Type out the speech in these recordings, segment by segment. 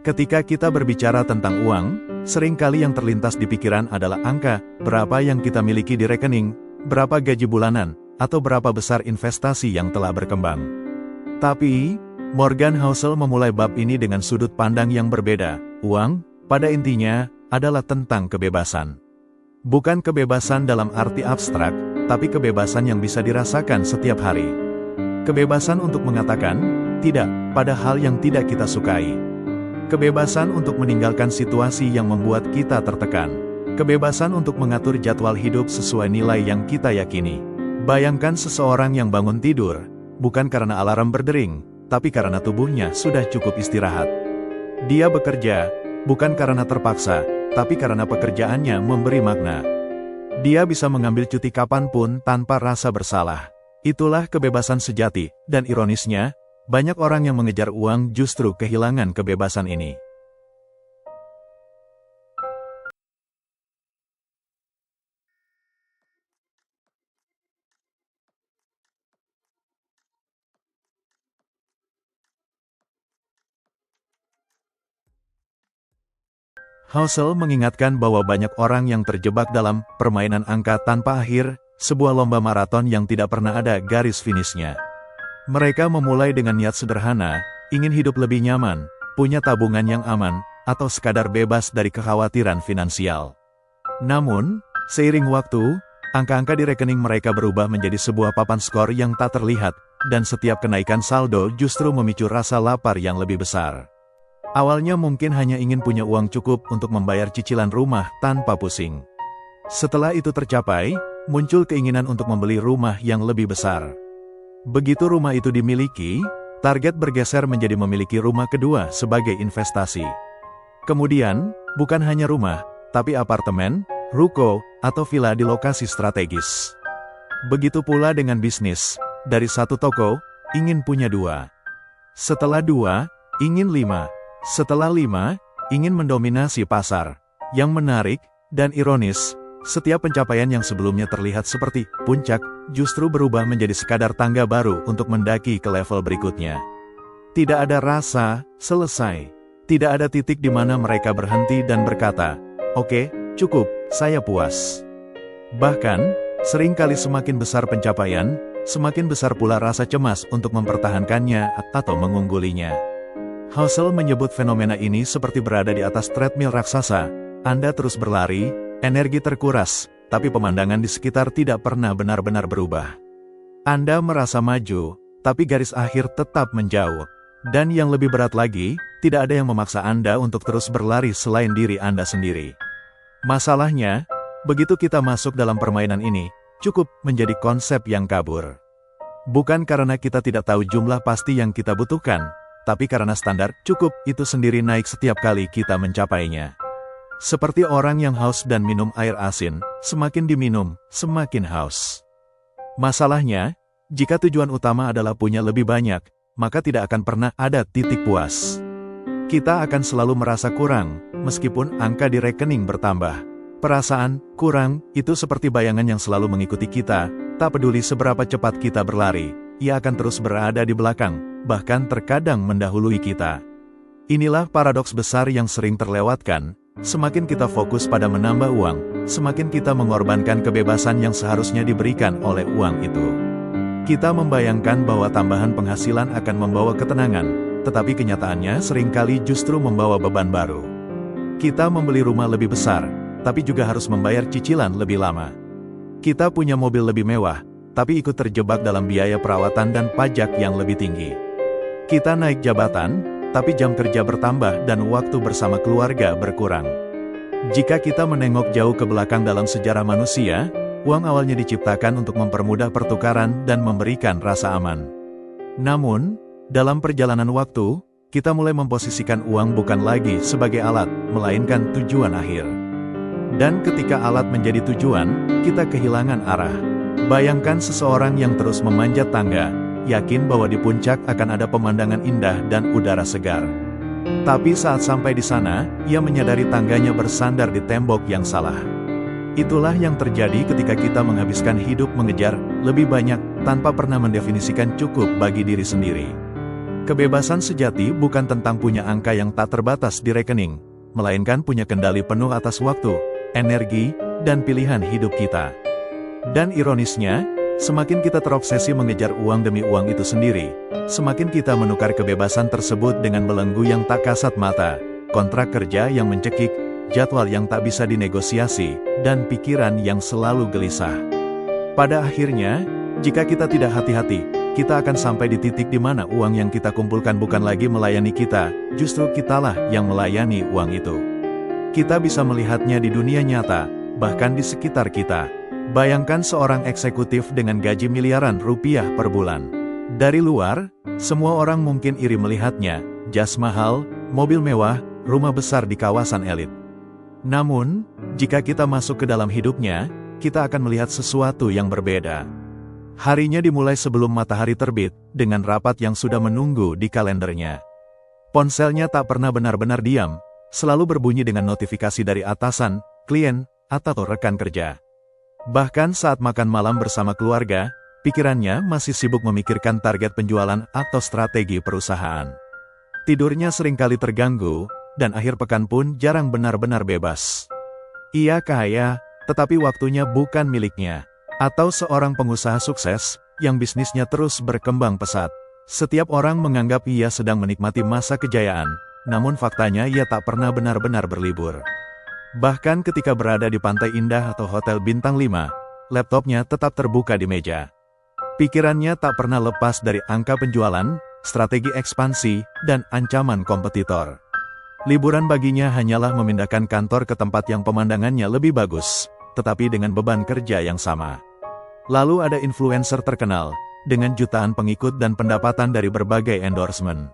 Ketika kita berbicara tentang uang, seringkali yang terlintas di pikiran adalah angka, berapa yang kita miliki di rekening, berapa gaji bulanan, atau berapa besar investasi yang telah berkembang. Tapi, Morgan Housel memulai bab ini dengan sudut pandang yang berbeda. Uang, pada intinya, adalah tentang kebebasan. Bukan kebebasan dalam arti abstrak, tapi kebebasan yang bisa dirasakan setiap hari. Kebebasan untuk mengatakan tidak pada hal yang tidak kita sukai. Kebebasan untuk meninggalkan situasi yang membuat kita tertekan. Kebebasan untuk mengatur jadwal hidup sesuai nilai yang kita yakini. Bayangkan seseorang yang bangun tidur, bukan karena alarm berdering, tapi karena tubuhnya sudah cukup istirahat. Dia bekerja, bukan karena terpaksa, tapi karena pekerjaannya memberi makna. Dia bisa mengambil cuti kapanpun tanpa rasa bersalah. Itulah kebebasan sejati, dan ironisnya, banyak orang yang mengejar uang justru kehilangan kebebasan ini. Housel mengingatkan bahwa banyak orang yang terjebak dalam permainan angka tanpa akhir, sebuah lomba maraton yang tidak pernah ada garis finishnya. Mereka memulai dengan niat sederhana, ingin hidup lebih nyaman, punya tabungan yang aman, atau sekadar bebas dari kekhawatiran finansial. Namun, seiring waktu, angka-angka di rekening mereka berubah menjadi sebuah papan skor yang tak terlihat, dan setiap kenaikan saldo justru memicu rasa lapar yang lebih besar. Awalnya mungkin hanya ingin punya uang cukup untuk membayar cicilan rumah tanpa pusing. Setelah itu tercapai, muncul keinginan untuk membeli rumah yang lebih besar. Begitu rumah itu dimiliki, target bergeser menjadi memiliki rumah kedua sebagai investasi. Kemudian, bukan hanya rumah, tapi apartemen, ruko, atau villa di lokasi strategis. Begitu pula dengan bisnis, dari satu toko, ingin punya 2. Setelah 2, ingin 5. Setelah 5, ingin mendominasi pasar. Yang menarik, dan ironis, setiap pencapaian yang sebelumnya terlihat seperti puncak, justru berubah menjadi sekadar tangga baru untuk mendaki ke level berikutnya. Tidak ada rasa selesai. Tidak ada titik di mana mereka berhenti dan berkata, "Oke, cukup, saya puas." Bahkan, seringkali semakin besar pencapaian, semakin besar pula rasa cemas untuk mempertahankannya atau mengunggulinya. Housel menyebut fenomena ini seperti berada di atas treadmill raksasa. Anda terus berlari, energi terkuras, tapi pemandangan di sekitar tidak pernah benar-benar berubah. Anda merasa maju, tapi garis akhir tetap menjauh. Dan yang lebih berat lagi, tidak ada yang memaksa Anda untuk terus berlari selain diri Anda sendiri. Masalahnya, begitu kita masuk dalam permainan ini, cukup menjadi konsep yang kabur. Bukan karena kita tidak tahu jumlah pasti yang kita butuhkan, tapi karena standar cukup itu sendiri naik setiap kali kita mencapainya. Seperti orang yang haus dan minum air asin, semakin diminum, semakin haus. Masalahnya, jika tujuan utama adalah punya lebih banyak, maka tidak akan pernah ada titik puas. Kita akan selalu merasa kurang, meskipun angka di rekening bertambah. Perasaan kurang itu seperti bayangan yang selalu mengikuti kita, tak peduli seberapa cepat kita berlari, ia akan terus berada di belakang, bahkan terkadang mendahului kita. Inilah paradoks besar yang sering terlewatkan. Semakin kita fokus pada menambah uang, semakin kita mengorbankan kebebasan yang seharusnya diberikan oleh uang itu. Kita membayangkan bahwa tambahan penghasilan akan membawa ketenangan, tetapi kenyataannya seringkali justru membawa beban baru. Kita membeli rumah lebih besar, tapi juga harus membayar cicilan lebih lama. Kita punya mobil lebih mewah, tapi ikut terjebak dalam biaya perawatan dan pajak yang lebih tinggi. Kita naik jabatan, tapi jam kerja bertambah dan waktu bersama keluarga berkurang. Jika kita menengok jauh ke belakang dalam sejarah manusia, uang awalnya diciptakan untuk mempermudah pertukaran dan memberikan rasa aman. Namun, dalam perjalanan waktu, kita mulai memposisikan uang bukan lagi sebagai alat, melainkan tujuan akhir. Dan ketika alat menjadi tujuan, kita kehilangan arah. Bayangkan seseorang yang terus memanjat tangga, yakin bahwa di puncak akan ada pemandangan indah dan udara segar. Tapi saat sampai di sana, ia menyadari tangganya bersandar di tembok yang salah. Itulah yang terjadi ketika kita menghabiskan hidup mengejar lebih banyak, tanpa pernah mendefinisikan cukup bagi diri sendiri. Kebebasan sejati bukan tentang punya angka yang tak terbatas di rekening, melainkan punya kendali penuh atas waktu, energi, dan pilihan hidup kita. Dan ironisnya, semakin kita terobsesi mengejar uang demi uang itu sendiri, semakin kita menukar kebebasan tersebut dengan belenggu yang tak kasat mata, kontrak kerja yang mencekik, jadwal yang tak bisa dinegosiasi, dan pikiran yang selalu gelisah. Pada akhirnya, jika kita tidak hati-hati, kita akan sampai di titik di mana uang yang kita kumpulkan bukan lagi melayani kita, justru kitalah yang melayani uang itu. Kita bisa melihatnya di dunia nyata, bahkan di sekitar kita. Bayangkan seorang eksekutif dengan gaji miliaran rupiah per bulan. Dari luar, semua orang mungkin iri melihatnya, jas mahal, mobil mewah, rumah besar di kawasan elit. Namun, jika kita masuk ke dalam hidupnya, kita akan melihat sesuatu yang berbeda. Harinya dimulai sebelum matahari terbit, dengan rapat yang sudah menunggu di kalendernya. Ponselnya tak pernah benar-benar diam, selalu berbunyi dengan notifikasi dari atasan, klien, atau rekan kerja. Bahkan saat makan malam bersama keluarga, pikirannya masih sibuk memikirkan target penjualan atau strategi perusahaan. Tidurnya seringkali terganggu, dan akhir pekan pun jarang benar-benar bebas. Ia kaya, tetapi waktunya bukan miliknya. Atau seorang pengusaha sukses, yang bisnisnya terus berkembang pesat. Setiap orang menganggap ia sedang menikmati masa kejayaan, namun faktanya ia tak pernah benar-benar berlibur. Bahkan ketika berada di pantai indah atau hotel bintang 5, laptopnya tetap terbuka di meja. Pikirannya tak pernah lepas dari angka penjualan, strategi ekspansi, dan ancaman kompetitor. Liburan baginya hanyalah memindahkan kantor ke tempat yang pemandangannya lebih bagus, tetapi dengan beban kerja yang sama. Lalu ada influencer terkenal, dengan jutaan pengikut dan pendapatan dari berbagai endorsement.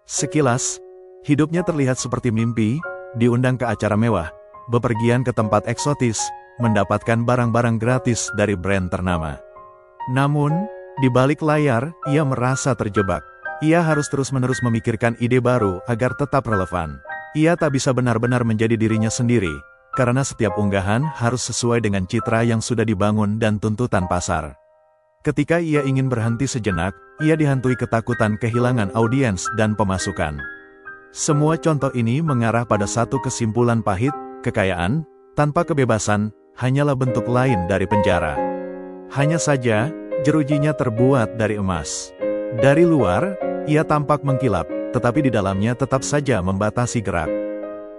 Sekilas, hidupnya terlihat seperti mimpi, diundang ke acara mewah, bepergian ke tempat eksotis, mendapatkan barang-barang gratis dari brand ternama. Namun, di balik layar, ia merasa terjebak. Ia harus terus-menerus memikirkan ide baru agar tetap relevan. Ia tak bisa benar-benar menjadi dirinya sendiri, karena setiap unggahan harus sesuai dengan citra yang sudah dibangun dan tuntutan pasar. Ketika ia ingin berhenti sejenak, ia dihantui ketakutan kehilangan audiens dan pemasukan. Semua contoh ini mengarah pada satu kesimpulan pahit, kekayaan, tanpa kebebasan, hanyalah bentuk lain dari penjara. Hanya saja, jerujinya terbuat dari emas. Dari luar, ia tampak mengkilap, tetapi di dalamnya tetap saja membatasi gerak.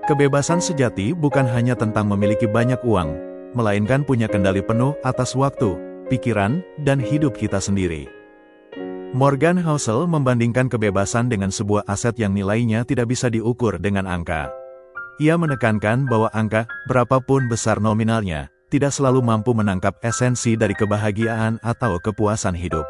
Kebebasan sejati bukan hanya tentang memiliki banyak uang, melainkan punya kendali penuh atas waktu, pikiran, dan hidup kita sendiri. Morgan Housel membandingkan kebebasan dengan sebuah aset yang nilainya tidak bisa diukur dengan angka. Ia menekankan bahwa angka, berapapun besar nominalnya, tidak selalu mampu menangkap esensi dari kebahagiaan atau kepuasan hidup.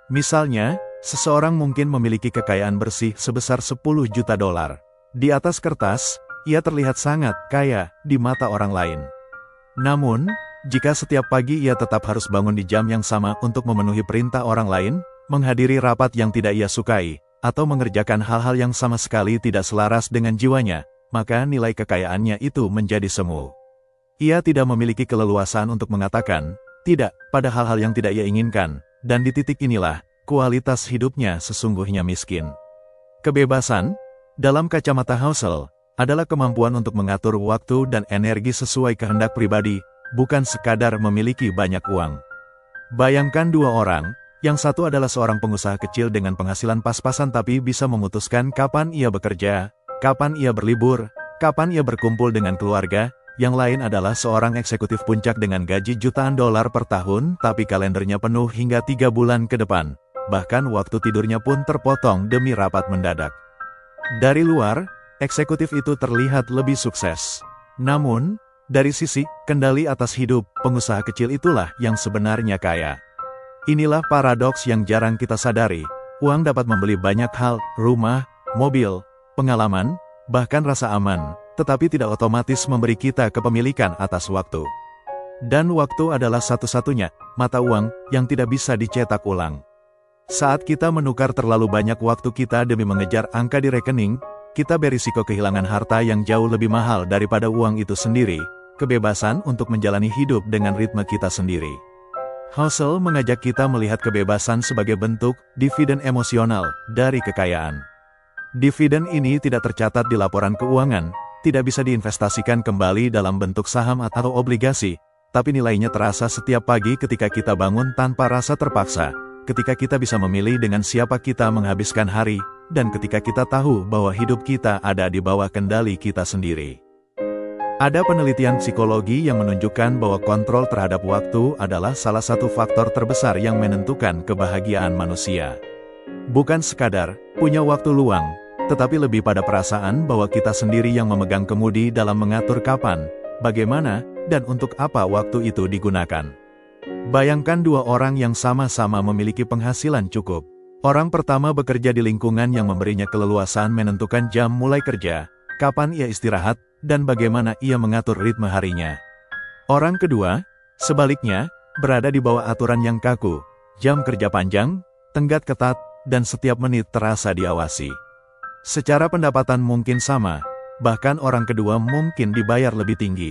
Misalnya, seseorang mungkin memiliki kekayaan bersih sebesar 10 juta dolar. Di atas kertas, ia terlihat sangat kaya di mata orang lain. Namun, jika setiap pagi ia tetap harus bangun di jam yang sama untuk memenuhi perintah orang lain, menghadiri rapat yang tidak ia sukai, atau mengerjakan hal-hal yang sama sekali tidak selaras dengan jiwanya, maka nilai kekayaannya itu menjadi semu. Ia tidak memiliki keleluasaan untuk mengatakan tidak pada hal-hal yang tidak ia inginkan, dan di titik inilah, kualitas hidupnya sesungguhnya miskin. Kebebasan, dalam kacamata Housel, adalah kemampuan untuk mengatur waktu dan energi sesuai kehendak pribadi, bukan sekadar memiliki banyak uang. Bayangkan dua orang, yang satu adalah seorang pengusaha kecil dengan penghasilan pas-pasan tapi bisa memutuskan kapan ia bekerja, kapan ia berlibur, kapan ia berkumpul dengan keluarga. Yang lain adalah seorang eksekutif puncak dengan gaji jutaan dolar per tahun tapi kalendernya penuh hingga 3 bulan ke depan. Bahkan waktu tidurnya pun terpotong demi rapat mendadak. Dari luar, eksekutif itu terlihat lebih sukses. Namun, dari sisi kendali atas hidup, pengusaha kecil itulah yang sebenarnya kaya. Inilah paradoks yang jarang kita sadari. Uang dapat membeli banyak hal, rumah, mobil, pengalaman, bahkan rasa aman, tetapi tidak otomatis memberi kita kepemilikan atas waktu. Dan waktu adalah satu-satunya mata uang yang tidak bisa dicetak ulang. Saat kita menukar terlalu banyak waktu kita demi mengejar angka di rekening, kita berisiko kehilangan harta yang jauh lebih mahal daripada uang itu sendiri, kebebasan untuk menjalani hidup dengan ritme kita sendiri. Husserl mengajak kita melihat kebebasan sebagai bentuk dividen emosional dari kekayaan. Dividen ini tidak tercatat di laporan keuangan, tidak bisa diinvestasikan kembali dalam bentuk saham atau obligasi, tapi nilainya terasa setiap pagi ketika kita bangun tanpa rasa terpaksa, ketika kita bisa memilih dengan siapa kita menghabiskan hari, dan ketika kita tahu bahwa hidup kita ada di bawah kendali kita sendiri. Ada penelitian psikologi yang menunjukkan bahwa kontrol terhadap waktu adalah salah satu faktor terbesar yang menentukan kebahagiaan manusia. Bukan sekadar punya waktu luang, tetapi lebih pada perasaan bahwa kita sendiri yang memegang kemudi dalam mengatur kapan, bagaimana, dan untuk apa waktu itu digunakan. Bayangkan dua orang yang sama-sama memiliki penghasilan cukup. Orang pertama bekerja di lingkungan yang memberinya keleluasaan menentukan jam mulai kerja, kapan ia istirahat, dan bagaimana ia mengatur ritme harinya. Orang kedua, sebaliknya, berada di bawah aturan yang kaku, jam kerja panjang, tenggat ketat, dan setiap menit terasa diawasi. Secara pendapatan mungkin sama, bahkan orang kedua mungkin dibayar lebih tinggi.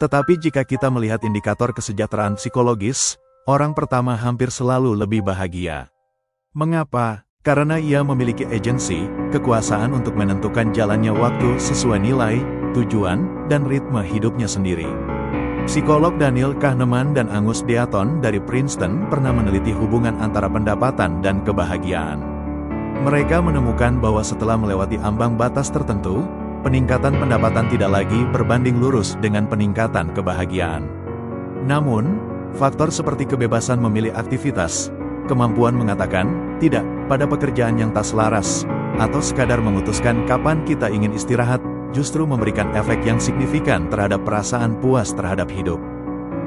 Tetapi jika kita melihat indikator kesejahteraan psikologis, orang pertama hampir selalu lebih bahagia. Mengapa? Karena ia memiliki agensi, kekuasaan untuk menentukan jalannya waktu sesuai nilai, tujuan, dan ritme hidupnya sendiri. Psikolog Daniel Kahneman dan Angus Deaton dari Princeton pernah meneliti hubungan antara pendapatan dan kebahagiaan. Mereka menemukan bahwa setelah melewati ambang batas tertentu, peningkatan pendapatan tidak lagi berbanding lurus dengan peningkatan kebahagiaan. Namun, faktor seperti kebebasan memilih aktivitas, kemampuan mengatakan tidak pada pekerjaan yang tak selaras, atau sekadar memutuskan kapan kita ingin istirahat, justru memberikan efek yang signifikan terhadap perasaan puas terhadap hidup.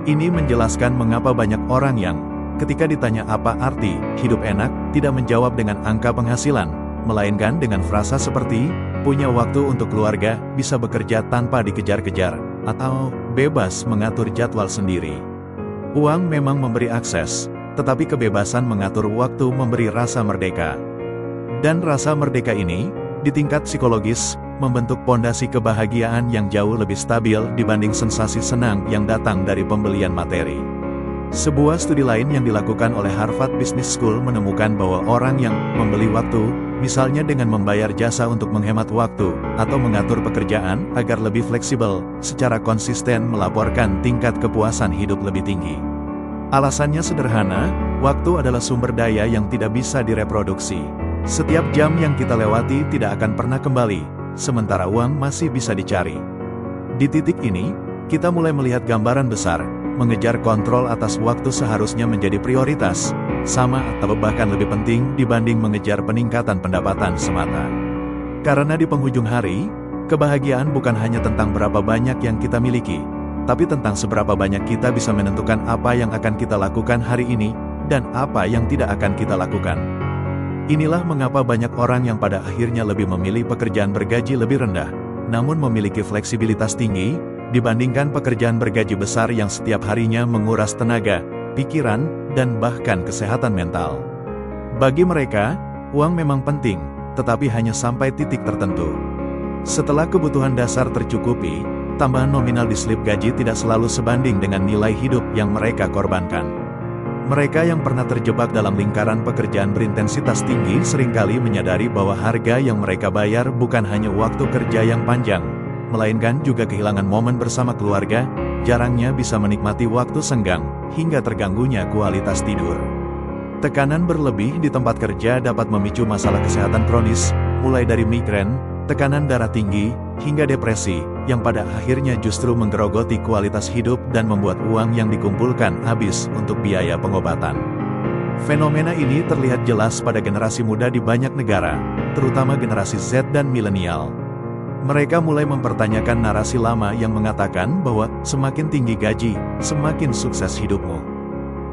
Ini menjelaskan mengapa banyak orang yang, ketika ditanya apa arti hidup enak, tidak menjawab dengan angka penghasilan, melainkan dengan frasa seperti, punya waktu untuk keluarga, bisa bekerja tanpa dikejar-kejar, atau bebas mengatur jadwal sendiri. Uang memang memberi akses, tetapi kebebasan mengatur waktu memberi rasa merdeka. Dan rasa merdeka ini, di tingkat psikologis, membentuk pondasi kebahagiaan yang jauh lebih stabil dibanding sensasi senang yang datang dari pembelian materi. Sebuah studi lain yang dilakukan oleh Harvard Business School menemukan bahwa orang yang membeli waktu, misalnya dengan membayar jasa untuk menghemat waktu, atau mengatur pekerjaan agar lebih fleksibel, secara konsisten melaporkan tingkat kepuasan hidup lebih tinggi. Alasannya sederhana, waktu adalah sumber daya yang tidak bisa direproduksi. Setiap jam yang kita lewati tidak akan pernah kembali, sementara uang masih bisa dicari. Di titik ini, kita mulai melihat gambaran besar, mengejar kontrol atas waktu seharusnya menjadi prioritas, sama atau bahkan lebih penting dibanding mengejar peningkatan pendapatan semata. Karena di penghujung hari, kebahagiaan bukan hanya tentang berapa banyak yang kita miliki, tapi tentang seberapa banyak kita bisa menentukan apa yang akan kita lakukan hari ini, dan apa yang tidak akan kita lakukan. Inilah mengapa banyak orang yang pada akhirnya lebih memilih pekerjaan bergaji lebih rendah, namun memiliki fleksibilitas tinggi, dibandingkan pekerjaan bergaji besar yang setiap harinya menguras tenaga, pikiran, dan bahkan kesehatan mental. Bagi mereka, uang memang penting, tetapi hanya sampai titik tertentu. Setelah kebutuhan dasar tercukupi, tambahan nominal di slip gaji tidak selalu sebanding dengan nilai hidup yang mereka korbankan. Mereka yang pernah terjebak dalam lingkaran pekerjaan berintensitas tinggi seringkali menyadari bahwa harga yang mereka bayar bukan hanya waktu kerja yang panjang, melainkan juga kehilangan momen bersama keluarga, jarangnya bisa menikmati waktu senggang, hingga terganggunya kualitas tidur. Tekanan berlebih di tempat kerja dapat memicu masalah kesehatan kronis, mulai dari migrain, tekanan darah tinggi, hingga depresi, yang pada akhirnya justru menggerogoti kualitas hidup dan membuat uang yang dikumpulkan habis untuk biaya pengobatan. Fenomena ini terlihat jelas pada generasi muda di banyak negara, terutama generasi Z dan milenial. Mereka mulai mempertanyakan narasi lama yang mengatakan bahwa semakin tinggi gaji, semakin sukses hidupmu.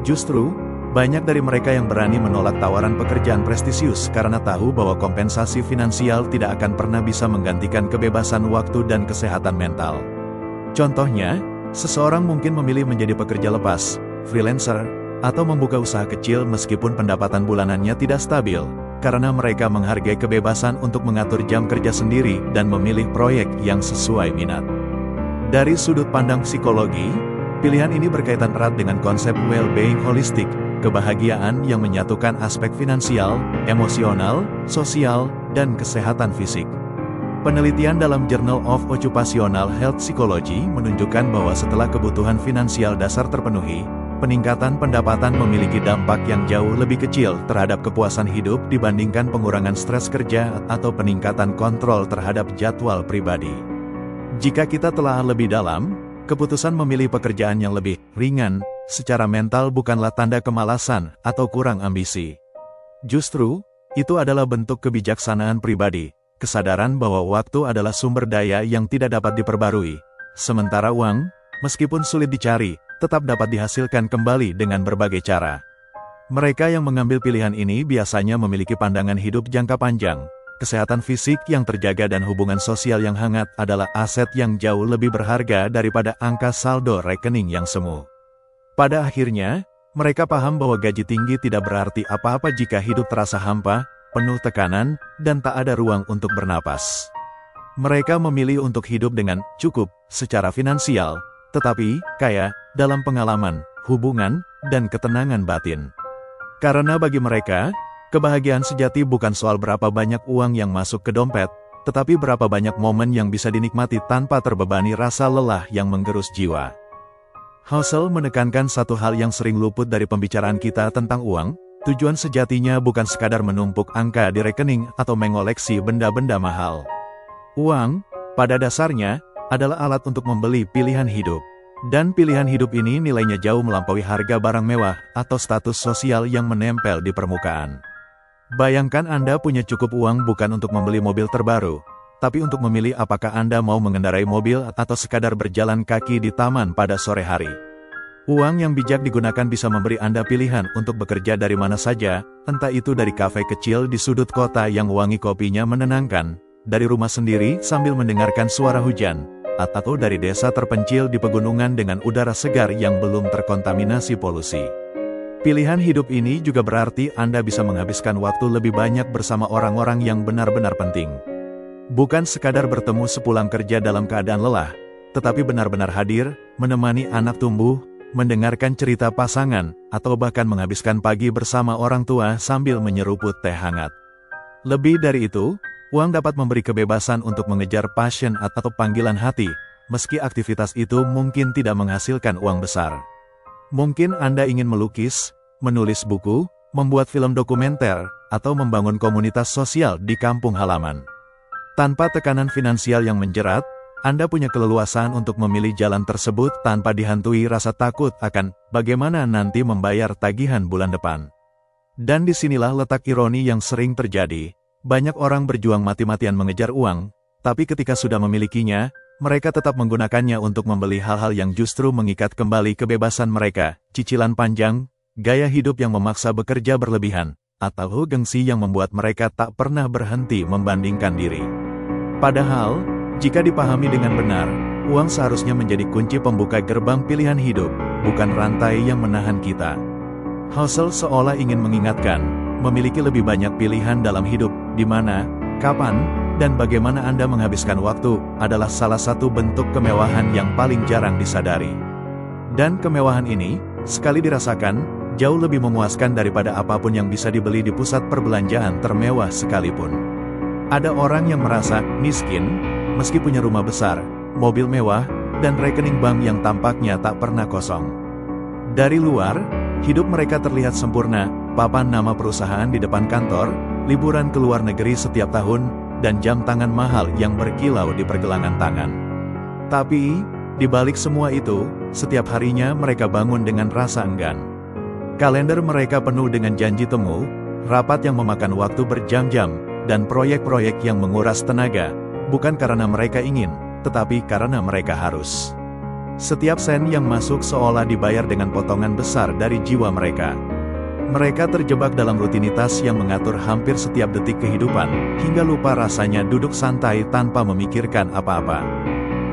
Justru, banyak dari mereka yang berani menolak tawaran pekerjaan prestisius karena tahu bahwa kompensasi finansial tidak akan pernah bisa menggantikan kebebasan waktu dan kesehatan mental. Contohnya, seseorang mungkin memilih menjadi pekerja lepas, freelancer, atau membuka usaha kecil meskipun pendapatan bulanannya tidak stabil, karena mereka menghargai kebebasan untuk mengatur jam kerja sendiri dan memilih proyek yang sesuai minat. Dari sudut pandang psikologi, Pilihan ini berkaitan erat dengan konsep well-being holistik, kebahagiaan yang menyatukan aspek finansial, emosional, sosial, dan kesehatan fisik. Penelitian dalam Journal of Occupational Health Psychology menunjukkan bahwa setelah kebutuhan finansial dasar terpenuhi, peningkatan pendapatan memiliki dampak yang jauh lebih kecil terhadap kepuasan hidup dibandingkan pengurangan stres kerja atau peningkatan kontrol terhadap jadwal pribadi. Jika kita telah lebih dalam, keputusan memilih pekerjaan yang lebih ringan secara mental bukanlah tanda kemalasan atau kurang ambisi. Justru, itu adalah bentuk kebijaksanaan pribadi, kesadaran bahwa waktu adalah sumber daya yang tidak dapat diperbarui, sementara uang, meskipun sulit dicari, tetap dapat dihasilkan kembali dengan berbagai cara. Mereka yang mengambil pilihan ini biasanya memiliki pandangan hidup jangka panjang. Kesehatan fisik yang terjaga dan hubungan sosial yang hangat adalah aset yang jauh lebih berharga daripada angka saldo rekening yang semu. Pada akhirnya, mereka paham bahwa gaji tinggi tidak berarti apa-apa jika hidup terasa hampa, penuh tekanan, dan tak ada ruang untuk bernapas. Mereka memilih untuk hidup dengan cukup secara finansial, tetapi kaya dalam pengalaman, hubungan, dan ketenangan batin. Karena bagi mereka, kebahagiaan sejati bukan soal berapa banyak uang yang masuk ke dompet, tetapi berapa banyak momen yang bisa dinikmati tanpa terbebani rasa lelah yang menggerus jiwa. Housel menekankan satu hal yang sering luput dari pembicaraan kita tentang uang, tujuan sejatinya bukan sekadar menumpuk angka di rekening atau mengoleksi benda-benda mahal. Uang, pada dasarnya, adalah alat untuk membeli pilihan hidup. Dan pilihan hidup ini nilainya jauh melampaui harga barang mewah atau status sosial yang menempel di permukaan. Bayangkan Anda punya cukup uang bukan untuk membeli mobil terbaru, tapi untuk memilih apakah Anda mau mengendarai mobil atau sekadar berjalan kaki di taman pada sore hari. Uang yang bijak digunakan bisa memberi Anda pilihan untuk bekerja dari mana saja, entah itu dari kafe kecil di sudut kota yang wangi kopinya menenangkan, dari rumah sendiri sambil mendengarkan suara hujan, atau dari desa terpencil di pegunungan dengan udara segar yang belum terkontaminasi polusi. Pilihan hidup ini juga berarti Anda bisa menghabiskan waktu lebih banyak bersama orang-orang yang benar-benar penting. Bukan sekadar bertemu sepulang kerja dalam keadaan lelah, tetapi benar-benar hadir, menemani anak tumbuh, mendengarkan cerita pasangan, atau bahkan menghabiskan pagi bersama orang tua sambil menyeruput teh hangat. Lebih dari itu, uang dapat memberi kebebasan untuk mengejar passion atau panggilan hati, meski aktivitas itu mungkin tidak menghasilkan uang besar. Mungkin Anda ingin melukis, menulis buku, membuat film dokumenter, atau membangun komunitas sosial di kampung halaman. Tanpa tekanan finansial yang menjerat, Anda punya keleluasan untuk memilih jalan tersebut tanpa dihantui rasa takut akan bagaimana nanti membayar tagihan bulan depan. Dan disinilah letak ironi yang sering terjadi. Banyak orang berjuang mati-matian mengejar uang, tapi ketika sudah memilikinya, mereka tetap menggunakannya untuk membeli hal-hal yang justru mengikat kembali kebebasan mereka, cicilan panjang, gaya hidup yang memaksa bekerja berlebihan, atau gengsi yang membuat mereka tak pernah berhenti membandingkan diri. Padahal, jika dipahami dengan benar, uang seharusnya menjadi kunci pembuka gerbang pilihan hidup, bukan rantai yang menahan kita. Housel seolah ingin mengingatkan, memiliki lebih banyak pilihan dalam hidup, di mana, kapan, dan bagaimana Anda menghabiskan waktu, adalah salah satu bentuk kemewahan yang paling jarang disadari. Dan kemewahan ini, sekali dirasakan, jauh lebih memuaskan daripada apapun yang bisa dibeli di pusat perbelanjaan termewah sekalipun. Ada orang yang merasa miskin, meski punya rumah besar, mobil mewah, dan rekening bank yang tampaknya tak pernah kosong. Dari luar, hidup mereka terlihat sempurna, papan nama perusahaan di depan kantor, liburan ke luar negeri setiap tahun, dan jam tangan mahal yang berkilau di pergelangan tangan. Tapi, di balik semua itu, setiap harinya mereka bangun dengan rasa enggan. Kalender mereka penuh dengan janji temu, rapat yang memakan waktu berjam-jam, dan proyek-proyek yang menguras tenaga, bukan karena mereka ingin, tetapi karena mereka harus. Setiap sen yang masuk seolah dibayar dengan potongan besar dari jiwa mereka. Mereka terjebak dalam rutinitas yang mengatur hampir setiap detik kehidupan, hingga lupa rasanya duduk santai tanpa memikirkan apa-apa.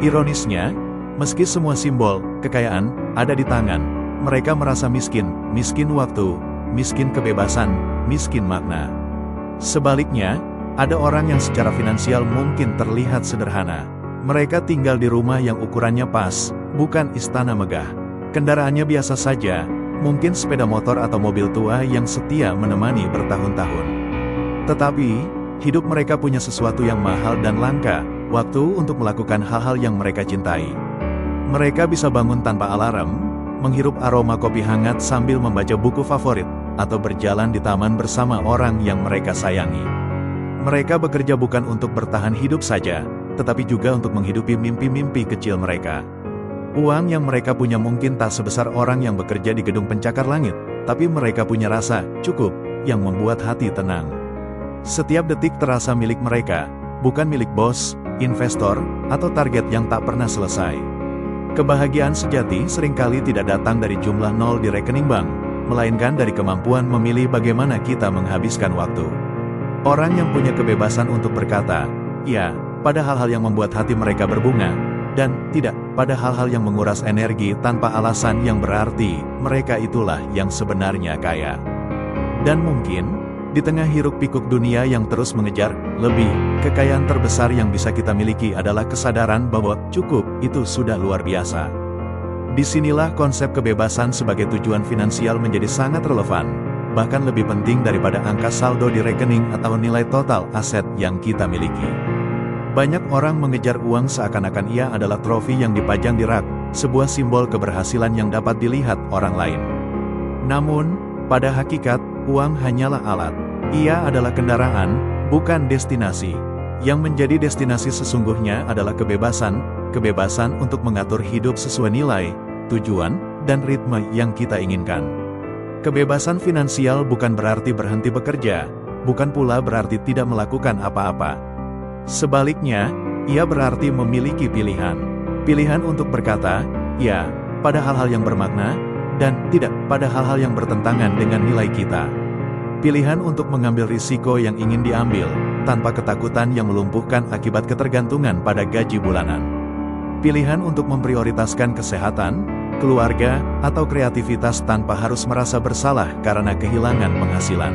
Ironisnya, meski semua simbol kekayaan ada di tangan, mereka merasa miskin, miskin waktu, miskin kebebasan, miskin makna. Sebaliknya, ada orang yang secara finansial mungkin terlihat sederhana. Mereka tinggal di rumah yang ukurannya pas, bukan istana megah. Kendaraannya biasa saja, mungkin sepeda motor atau mobil tua yang setia menemani bertahun-tahun. Tetapi, hidup mereka punya sesuatu yang mahal dan langka, waktu untuk melakukan hal-hal yang mereka cintai. Mereka bisa bangun tanpa alarm, menghirup aroma kopi hangat sambil membaca buku favorit, atau berjalan di taman bersama orang yang mereka sayangi. Mereka bekerja bukan untuk bertahan hidup saja, tetapi juga untuk menghidupi mimpi-mimpi kecil mereka. Uang yang mereka punya mungkin tak sebesar orang yang bekerja di gedung pencakar langit, tapi mereka punya rasa cukup yang membuat hati tenang. Setiap detik terasa milik mereka, bukan milik bos, investor, atau target yang tak pernah selesai. Kebahagiaan sejati seringkali tidak datang dari jumlah nol di rekening bank, melainkan dari kemampuan memilih bagaimana kita menghabiskan waktu. Orang yang punya kebebasan untuk berkata, ya, pada hal-hal yang membuat hati mereka berbunga, dan tidak pada hal-hal yang menguras energi tanpa alasan yang berarti, mereka itulah yang sebenarnya kaya. Dan mungkin, di tengah hiruk-pikuk dunia yang terus mengejar lebih, kekayaan terbesar yang bisa kita miliki adalah kesadaran bahwa cukup itu sudah luar biasa. Disinilah konsep kebebasan sebagai tujuan finansial menjadi sangat relevan, bahkan lebih penting daripada angka saldo di rekening atau nilai total aset yang kita miliki. Banyak orang mengejar uang seakan-akan ia adalah trofi yang dipajang di rak, sebuah simbol keberhasilan yang dapat dilihat orang lain. Namun, pada hakikat, uang hanyalah alat. Ia adalah kendaraan, bukan destinasi. Yang menjadi destinasi sesungguhnya adalah kebebasan untuk mengatur hidup sesuai nilai, tujuan, dan ritme yang kita inginkan. Kebebasan finansial bukan berarti berhenti bekerja, bukan pula berarti tidak melakukan apa-apa. Sebaliknya, ia berarti memiliki pilihan. Pilihan untuk berkata, ya, pada hal-hal yang bermakna, dan tidak pada hal-hal yang bertentangan dengan nilai kita. Pilihan untuk mengambil risiko yang ingin diambil, tanpa ketakutan yang melumpuhkan akibat ketergantungan pada gaji bulanan. Pilihan untuk memprioritaskan kesehatan, keluarga, atau kreativitas tanpa harus merasa bersalah karena kehilangan penghasilan.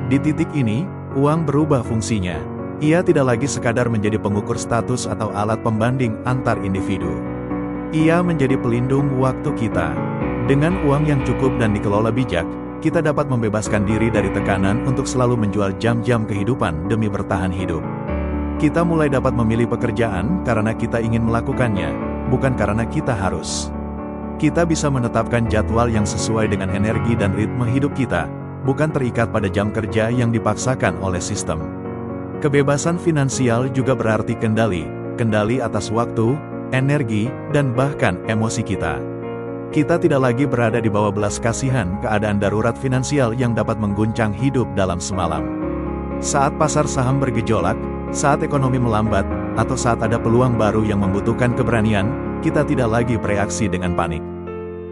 Di titik ini, uang berubah fungsinya. Ia tidak lagi sekadar menjadi pengukur status atau alat pembanding antar individu. Ia menjadi pelindung waktu kita. Dengan uang yang cukup dan dikelola bijak, kita dapat membebaskan diri dari tekanan untuk selalu menjual jam-jam kehidupan demi bertahan hidup. Kita mulai dapat memilih pekerjaan karena kita ingin melakukannya, bukan karena kita harus. Kita bisa menetapkan jadwal yang sesuai dengan energi dan ritme hidup kita, bukan terikat pada jam kerja yang dipaksakan oleh sistem. Kebebasan finansial juga berarti kendali atas waktu, energi, dan bahkan emosi kita. Kita tidak lagi berada di bawah belas kasihan keadaan darurat finansial yang dapat mengguncang hidup dalam semalam. Saat pasar saham bergejolak, saat ekonomi melambat, atau saat ada peluang baru yang membutuhkan keberanian, kita tidak lagi bereaksi dengan panik.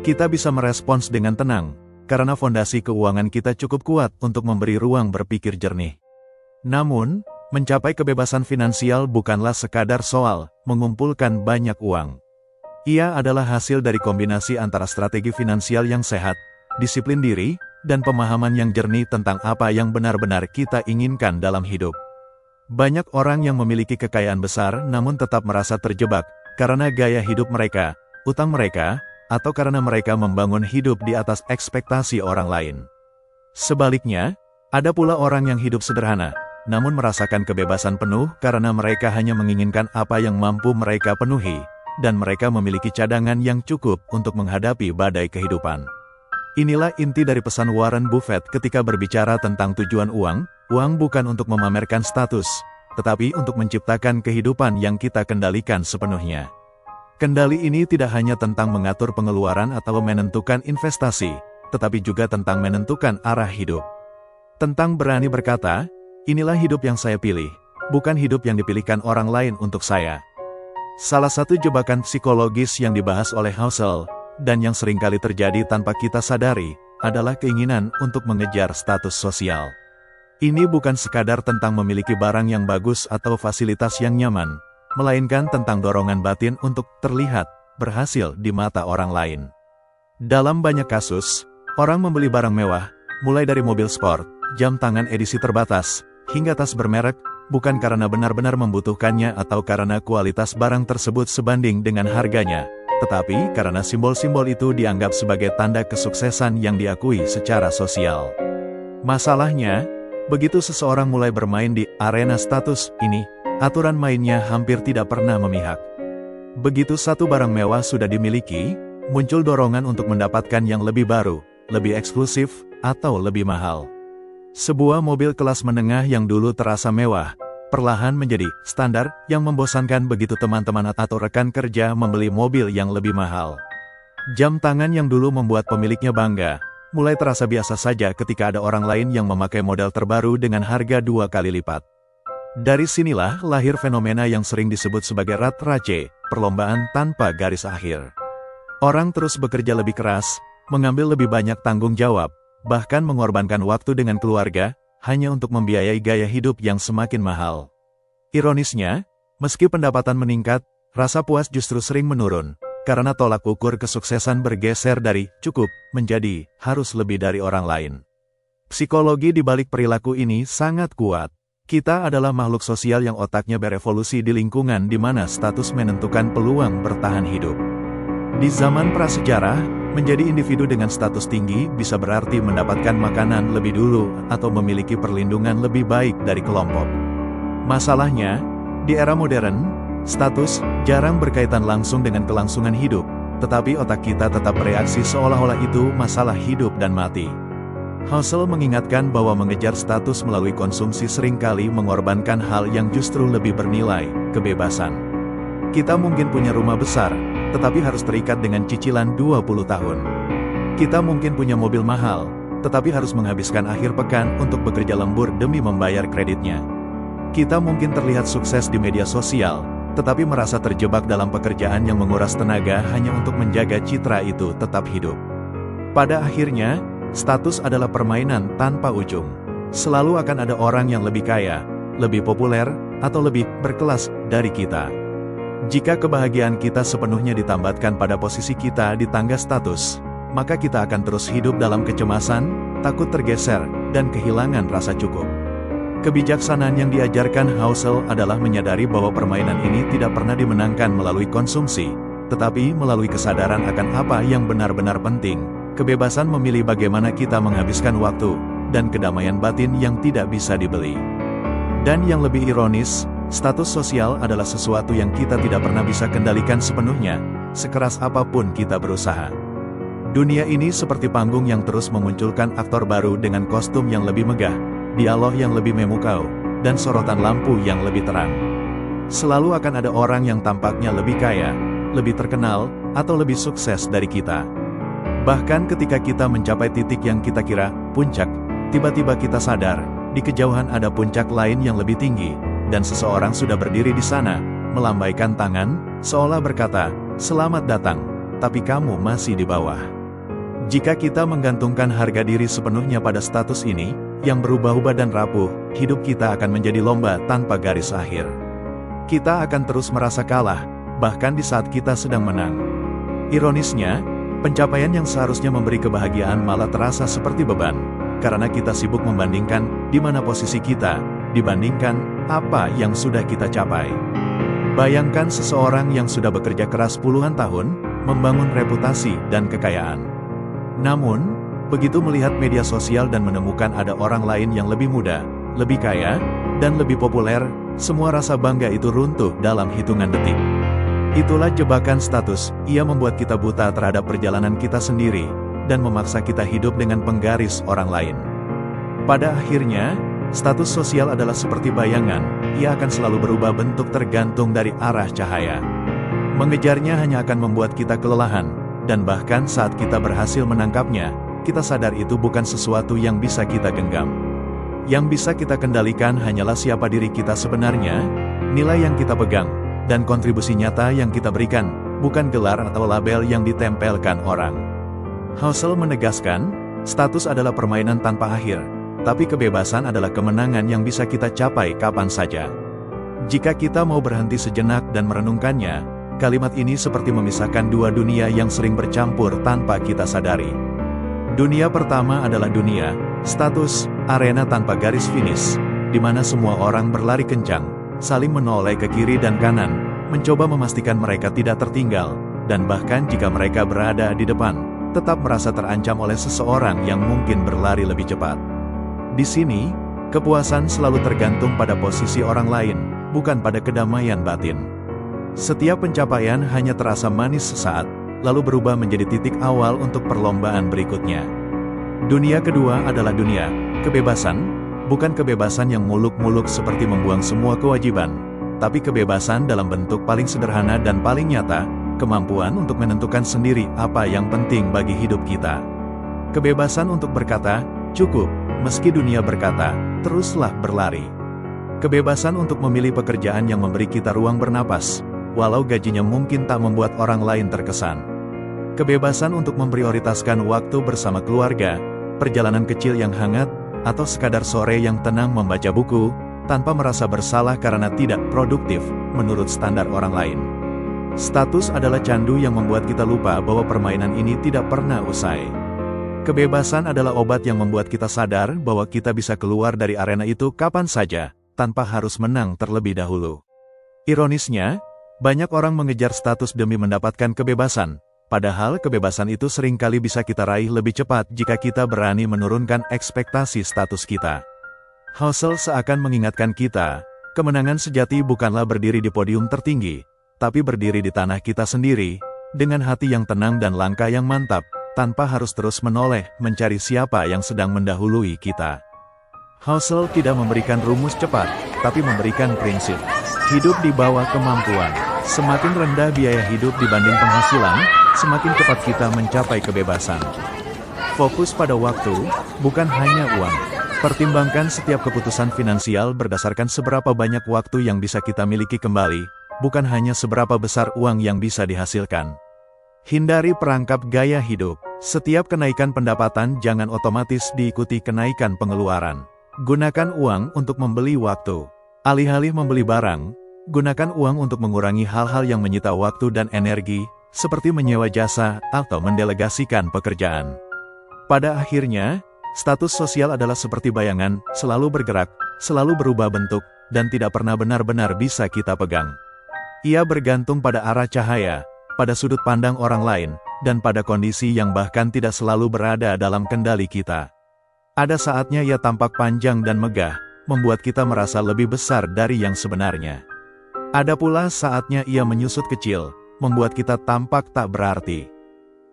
Kita bisa merespons dengan tenang, karena fondasi keuangan kita cukup kuat untuk memberi ruang berpikir jernih. Namun, mencapai kebebasan finansial bukanlah sekadar soal mengumpulkan banyak uang. Ia adalah hasil dari kombinasi antara strategi finansial yang sehat, disiplin diri, dan pemahaman yang jernih tentang apa yang benar-benar kita inginkan dalam hidup. Banyak orang yang memiliki kekayaan besar namun tetap merasa terjebak karena gaya hidup mereka, utang mereka, atau karena mereka membangun hidup di atas ekspektasi orang lain. Sebaliknya, ada pula orang yang hidup sederhana, namun merasakan kebebasan penuh karena mereka hanya menginginkan apa yang mampu mereka penuhi, dan mereka memiliki cadangan yang cukup untuk menghadapi badai kehidupan. Inilah inti dari pesan Warren Buffett ketika berbicara tentang tujuan uang. Uang bukan untuk memamerkan status, tetapi untuk menciptakan kehidupan yang kita kendalikan sepenuhnya. Kendali ini tidak hanya tentang mengatur pengeluaran atau menentukan investasi, tetapi juga tentang menentukan arah hidup. Tentang berani berkata, inilah hidup yang saya pilih, bukan hidup yang dipilihkan orang lain untuk saya. Salah satu jebakan psikologis yang dibahas oleh Housel, dan yang seringkali terjadi tanpa kita sadari, adalah keinginan untuk mengejar status sosial. Ini bukan sekadar tentang memiliki barang yang bagus atau fasilitas yang nyaman, melainkan tentang dorongan batin untuk terlihat berhasil di mata orang lain. Dalam banyak kasus, orang membeli barang mewah, mulai dari mobil sport, jam tangan edisi terbatas, hingga tas bermerek, bukan karena benar-benar membutuhkannya atau karena kualitas barang tersebut sebanding dengan harganya, tetapi karena simbol-simbol itu dianggap sebagai tanda kesuksesan yang diakui secara sosial. Masalahnya, begitu seseorang mulai bermain di arena status ini, aturan mainnya hampir tidak pernah memihak. Begitu satu barang mewah sudah dimiliki, muncul dorongan untuk mendapatkan yang lebih baru, lebih eksklusif, atau lebih mahal. Sebuah mobil kelas menengah yang dulu terasa mewah, perlahan menjadi standar yang membosankan begitu teman-teman atau rekan kerja membeli mobil yang lebih mahal. Jam tangan yang dulu membuat pemiliknya bangga, mulai terasa biasa saja ketika ada orang lain yang memakai model terbaru dengan harga 2 kali lipat. Dari sinilah lahir fenomena yang sering disebut sebagai rat race, perlombaan tanpa garis akhir. Orang terus bekerja lebih keras, mengambil lebih banyak tanggung jawab, bahkan mengorbankan waktu dengan keluarga, hanya untuk membiayai gaya hidup yang semakin mahal. Ironisnya, meski pendapatan meningkat, rasa puas justru sering menurun, karena tolak ukur kesuksesan bergeser dari cukup menjadi harus lebih dari orang lain. Psikologi di balik perilaku ini sangat kuat. Kita adalah makhluk sosial yang otaknya berevolusi di lingkungan di mana status menentukan peluang bertahan hidup. Di zaman prasejarah, menjadi individu dengan status tinggi bisa berarti mendapatkan makanan lebih dulu atau memiliki perlindungan lebih baik dari kelompok. Masalahnya, di era modern, status jarang berkaitan langsung dengan kelangsungan hidup, tetapi otak kita tetap bereaksi seolah-olah itu masalah hidup dan mati. Husserl mengingatkan bahwa mengejar status melalui konsumsi seringkali mengorbankan hal yang justru lebih bernilai, kebebasan. Kita mungkin punya rumah besar, tetapi harus terikat dengan cicilan 20 tahun. Kita mungkin punya mobil mahal, tetapi harus menghabiskan akhir pekan untuk bekerja lembur demi membayar kreditnya. Kita mungkin terlihat sukses di media sosial, tetapi merasa terjebak dalam pekerjaan yang menguras tenaga hanya untuk menjaga citra itu tetap hidup. Pada akhirnya, status adalah permainan tanpa ujung. Selalu akan ada orang yang lebih kaya, lebih populer, atau lebih berkelas dari kita. Jika kebahagiaan kita sepenuhnya ditambatkan pada posisi kita di tangga status, maka kita akan terus hidup dalam kecemasan, takut tergeser, dan kehilangan rasa cukup. Kebijaksanaan yang diajarkan Husserl adalah menyadari bahwa permainan ini tidak pernah dimenangkan melalui konsumsi, tetapi melalui kesadaran akan apa yang benar-benar penting, kebebasan memilih bagaimana kita menghabiskan waktu, dan kedamaian batin yang tidak bisa dibeli. Dan yang lebih ironis, status sosial adalah sesuatu yang kita tidak pernah bisa kendalikan sepenuhnya, sekeras apapun kita berusaha. Dunia ini seperti panggung yang terus memunculkan aktor baru dengan kostum yang lebih megah, dialog yang lebih memukau, dan sorotan lampu yang lebih terang. Selalu akan ada orang yang tampaknya lebih kaya, lebih terkenal, atau lebih sukses dari kita. Bahkan ketika kita mencapai titik yang kita kira puncak, tiba-tiba kita sadar, di kejauhan ada puncak lain yang lebih tinggi, dan seseorang sudah berdiri di sana, melambaikan tangan, seolah berkata, "Selamat datang, tapi kamu masih di bawah." Jika kita menggantungkan harga diri sepenuhnya pada status ini, yang berubah-ubah dan rapuh, hidup kita akan menjadi lomba tanpa garis akhir. Kita akan terus merasa kalah, bahkan di saat kita sedang menang. Ironisnya, pencapaian yang seharusnya memberi kebahagiaan malah terasa seperti beban, karena kita sibuk membandingkan di mana posisi kita, dibandingkan apa yang sudah kita capai. Bayangkan seseorang yang sudah bekerja keras puluhan tahun, membangun reputasi dan kekayaan. Namun, begitu melihat media sosial dan menemukan ada orang lain yang lebih muda, lebih kaya, dan lebih populer, semua rasa bangga itu runtuh dalam hitungan detik. Itulah jebakan status, ia membuat kita buta terhadap perjalanan kita sendiri, dan memaksa kita hidup dengan penggaris orang lain. Pada akhirnya, status sosial adalah seperti bayangan, ia akan selalu berubah bentuk tergantung dari arah cahaya. Mengejarnya hanya akan membuat kita kelelahan, dan bahkan saat kita berhasil menangkapnya, kita sadar itu bukan sesuatu yang bisa kita genggam. Yang bisa kita kendalikan hanyalah siapa diri kita sebenarnya, nilai yang kita pegang, dan kontribusi nyata yang kita berikan, bukan gelar atau label yang ditempelkan orang. Husserl menegaskan, status adalah permainan tanpa akhir, tapi kebebasan adalah kemenangan yang bisa kita capai kapan saja. Jika kita mau berhenti sejenak dan merenungkannya, kalimat ini seperti memisahkan dua dunia yang sering bercampur tanpa kita sadari. Dunia pertama adalah dunia status, arena tanpa garis finish, di mana semua orang berlari kencang, saling menoleh ke kiri dan kanan, mencoba memastikan mereka tidak tertinggal, dan bahkan jika mereka berada di depan, tetap merasa terancam oleh seseorang yang mungkin berlari lebih cepat. Di sini, kepuasan selalu tergantung pada posisi orang lain, bukan pada kedamaian batin. Setiap pencapaian hanya terasa manis sesaat, lalu berubah menjadi titik awal untuk perlombaan berikutnya. Dunia kedua adalah dunia kebebasan, bukan kebebasan yang muluk-muluk seperti membuang semua kewajiban, tapi kebebasan dalam bentuk paling sederhana dan paling nyata, kemampuan untuk menentukan sendiri apa yang penting bagi hidup kita. Kebebasan untuk berkata, cukup, meski dunia berkata, teruslah berlari. Kebebasan untuk memilih pekerjaan yang memberi kita ruang bernapas, walau gajinya mungkin tak membuat orang lain terkesan. Kebebasan untuk memprioritaskan waktu bersama keluarga, perjalanan kecil yang hangat, atau sekadar sore yang tenang membaca buku, tanpa merasa bersalah karena tidak produktif, menurut standar orang lain. Status adalah candu yang membuat kita lupa bahwa permainan ini tidak pernah usai. Kebebasan adalah obat yang membuat kita sadar bahwa kita bisa keluar dari arena itu kapan saja, tanpa harus menang terlebih dahulu. Ironisnya, banyak orang mengejar status demi mendapatkan kebebasan, padahal kebebasan itu seringkali bisa kita raih lebih cepat jika kita berani menurunkan ekspektasi status kita. Husserl seakan mengingatkan kita, kemenangan sejati bukanlah berdiri di podium tertinggi, tapi berdiri di tanah kita sendiri, dengan hati yang tenang dan langkah yang mantap, tanpa harus terus menoleh mencari siapa yang sedang mendahului kita. Husserl tidak memberikan rumus cepat, tapi memberikan prinsip. Hidup di bawah kemampuan. Semakin rendah biaya hidup dibanding penghasilan, semakin cepat kita mencapai kebebasan. Fokus pada waktu, bukan hanya uang. Pertimbangkan setiap keputusan finansial berdasarkan seberapa banyak waktu yang bisa kita miliki kembali, bukan hanya seberapa besar uang yang bisa dihasilkan. Hindari perangkap gaya hidup. Setiap kenaikan pendapatan jangan otomatis diikuti kenaikan pengeluaran. Gunakan uang untuk membeli waktu. Alih-alih membeli barang, gunakan uang untuk mengurangi hal-hal yang menyita waktu dan energi, seperti menyewa jasa atau mendelegasikan pekerjaan. Pada akhirnya, status sosial adalah seperti bayangan, selalu bergerak, selalu berubah bentuk, dan tidak pernah benar-benar bisa kita pegang. Ia bergantung pada arah cahaya, pada sudut pandang orang lain, dan pada kondisi yang bahkan tidak selalu berada dalam kendali kita. Ada saatnya ia tampak panjang dan megah, membuat kita merasa lebih besar dari yang sebenarnya. Ada pula saatnya ia menyusut kecil, membuat kita tampak tak berarti.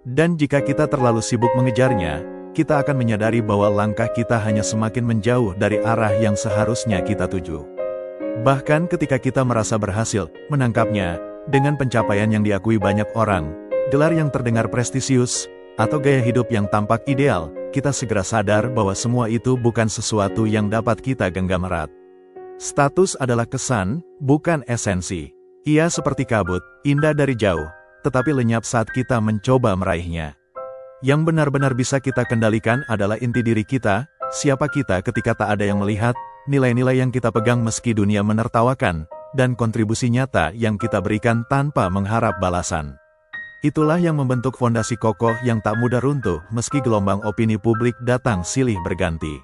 Dan jika kita terlalu sibuk mengejarnya, kita akan menyadari bahwa langkah kita hanya semakin menjauh dari arah yang seharusnya kita tuju. Bahkan ketika kita merasa berhasil menangkapnya, dengan pencapaian yang diakui banyak orang, gelar yang terdengar prestisius, atau gaya hidup yang tampak ideal, kita segera sadar bahwa semua itu bukan sesuatu yang dapat kita genggam erat. Status adalah kesan, bukan esensi. Ia seperti kabut, indah dari jauh, tetapi lenyap saat kita mencoba meraihnya. Yang benar-benar bisa kita kendalikan adalah inti diri kita, siapa kita ketika tak ada yang melihat, nilai-nilai yang kita pegang meski dunia menertawakan, dan kontribusi nyata yang kita berikan tanpa mengharap balasan. Itulah yang membentuk fondasi kokoh yang tak mudah runtuh meski gelombang opini publik datang silih berganti.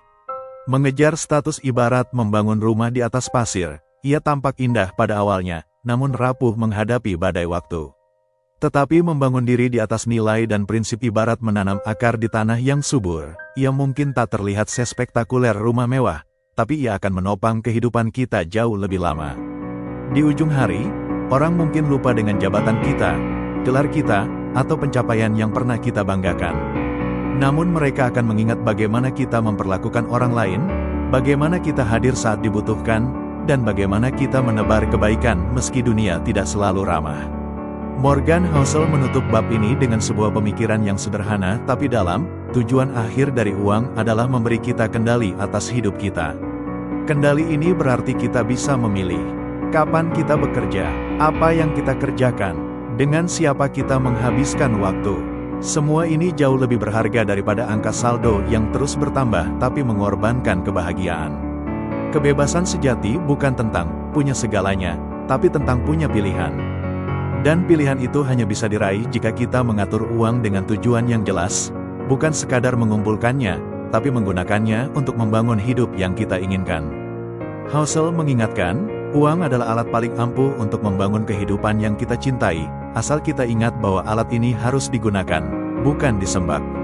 Mengejar status ibarat membangun rumah di atas pasir, ia tampak indah pada awalnya, namun rapuh menghadapi badai waktu. Tetapi membangun diri di atas nilai dan prinsip ibarat menanam akar di tanah yang subur, ia mungkin tak terlihat sespektakuler rumah mewah, tapi ia akan menopang kehidupan kita jauh lebih lama. Di ujung hari, orang mungkin lupa dengan jabatan kita, gelar kita, atau pencapaian yang pernah kita banggakan. Namun mereka akan mengingat bagaimana kita memperlakukan orang lain, bagaimana kita hadir saat dibutuhkan, dan bagaimana kita menebar kebaikan meski dunia tidak selalu ramah. Morgan Housel menutup bab ini dengan sebuah pemikiran yang sederhana tapi dalam. Tujuan akhir dari uang adalah memberi kita kendali atas hidup kita. Kendali ini berarti kita bisa memilih kapan kita bekerja, apa yang kita kerjakan, dengan siapa kita menghabiskan waktu. Semua ini jauh lebih berharga daripada angka saldo yang terus bertambah tapi mengorbankan kebahagiaan. Kebebasan sejati bukan tentang punya segalanya, tapi tentang punya pilihan. Dan pilihan itu hanya bisa diraih jika kita mengatur uang dengan tujuan yang jelas, bukan sekadar mengumpulkannya, tapi menggunakannya untuk membangun hidup yang kita inginkan. Housel mengingatkan, Uang adalah alat paling ampuh untuk membangun kehidupan yang kita cintai, asal kita ingat bahwa alat ini harus digunakan, bukan disembah.